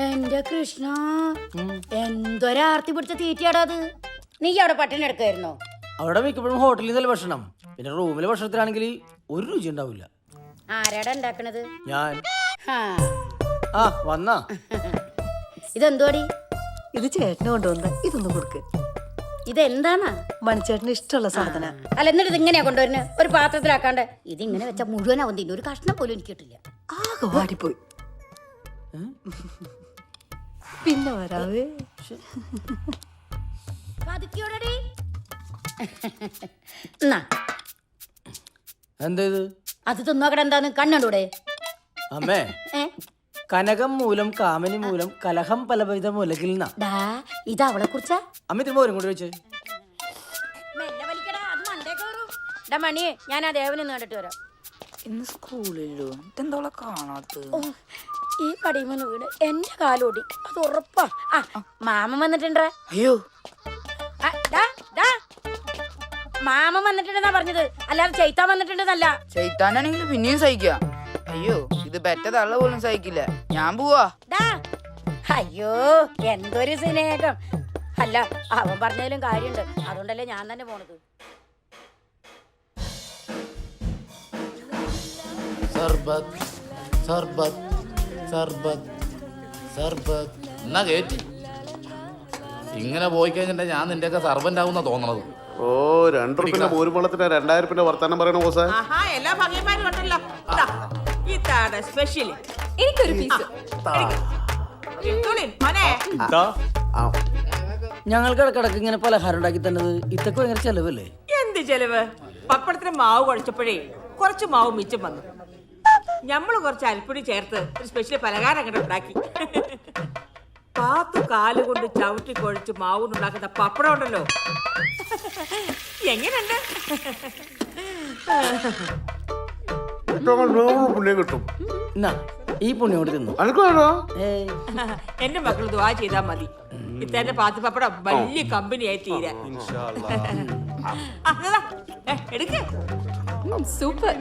എന്റെ കൃഷ്ണ, എന്തൊരാർത്തി പിടിച്ച തീറ്റയാടാ അത്. നീ അവിടെ പട്ടിണി എടുക്കായിരുന്നോ? അവിടെ മിക്കപ്പോഴും ഹോട്ടലിൽ നിന്നല്ല ഭക്ഷണം. പിന്നെ റൂമിലെ ഭക്ഷണത്തിലാണെങ്കിൽ ഒരു രുചി ഉണ്ടാവില്ല. ആരാടാ ഉണ്ടാക്കണത്? ഞാൻ. ആ. ആ വന്നാ. ഇതെന്തോടി? ഇത് ചേട്ടന് കൊണ്ടുവന്ന ഇതൊന്നും കൊടുക്ക്. ഇതെന്താന്നാ? മണിച്ചേട്ടന് ഇഷ്ടമുള്ള സാധന. അല്ല, എന്നിട്ട് ഇതിങ്ങനെയാ കൊണ്ടുവരുന്നത്? ഒരു പാത്രത്തിലാക്കാണ്ട് ഇതിങ്ങനെ വെച്ചാ മുഴുവനാവും തിന്നു. ഒരു കഷ്ണം പോലും എനിക്ക് കിട്ടില്ല. ആകെ വാടിപ്പോയി. പിന്നെ വരാവേ. പതുക്കിയോടടി. എന്താ ഇത്? അത് തിന്നോക്കട. എന്താന്ന് കണ്ണൂടെ? അമ്മേ, കനകം മൂലം കാമനി മൂലം കലഹം പലവിധ മുലകിൽ ഇത് അവളെ കുറിച്ചാ? അമ്മ ഇത് മോരും കൂടി വെച്ച്. മണിയെ, ഞാൻ ആ ദേവനെ കണ്ടിട്ട് വരാം. ഇന്ന് സ്കൂളിലോ ഇതെന്തോളെ കാണാത്ത? ഈ കടിമന്ന് വീട് എന്റെ കാലോടി, അത് ഉറപ്പാ. മാമൻ വന്നിട്ടുണ്ടാ? അയ്യോ, മാമൻ വന്നിട്ടുണ്ടെന്നാ പറഞ്ഞത്, അല്ലാതെ ചെയ്ത്താൻ വന്നിട്ടുണ്ടെന്നല്ല. ചെയ്ത്താനാണെങ്കിൽ പിന്നെയും സഹിക്കാം. അയ്യോ, ഇത് പെറ്റ തള്ള പോലും സഹിക്കില്ല. ഞാൻ പോവാ. അയ്യോ, എന്തൊരു സ്നേഹം. അല്ല, അവൻ പറഞ്ഞതിലും കാര്യമുണ്ട്. അതുകൊണ്ടല്ലേ ഞാൻ തന്നെ പോണത്. സർബത്ത് സർബത്ത് സർബത്ത് സർബത്ത് എന്നാ കേറ്റി. ഇങ്ങനെ പോയി കഴിഞ്ഞിട്ടുണ്ടെങ്കിൽ ഞാൻ നിന്റെയൊക്കെ സർവന്റ് ആവുന്ന തോന്നണത്. ഓ, 2 രൂപ മോരുവെള്ളത്തിന് 2000 വർത്താനം പറയണ ബോസേ. എല്ലാ ഭംഗിമാരും ഉണ്ടല്ലോ. ഇതാണ് സ്പെഷ്യൽ. എനിക്കൊരു പീസ്. ഞങ്ങൾക്ക് ഇടക്കിടക്ക് ഇങ്ങനെ പലഹാരം ഉണ്ടാക്കി തന്നത് ഇതൊക്കെ ഭയങ്കര ചെലവല്ലേ? എന്ത് ചെലവ്? പപ്പടത്തിന് മാവ് കുഴച്ചപ്പോഴേ കുറച്ച് മാവ് മിച്ചം വന്നു. ഞമ്മള് കുറച്ച് അരിപ്പൊടി ചേർത്ത് ഒരു സ്പെഷ്യൽ പലഹാരം അങ്ങനെ ഉണ്ടാക്കി. 10 കാലുകൊണ്ട് ചവിട്ടി കുഴച്ച് മാവുണ്ടാക്കുന്ന പപ്പടം ഉണ്ടല്ലോ, എങ്ങനെയുണ്ട്? പുണ്യം കിട്ടും. എന്നാ ഈ പുണ്യം കൊണ്ട് തിന്നു. എന്റെ മക്കൾ ദുആ ചെയ്താൽ മതി. ഇത്തന്നെ പാത്തി പപ്പടം വലിയ കമ്പനിയായി തീരാൻ. എടുക്ക സൂപ്പർ.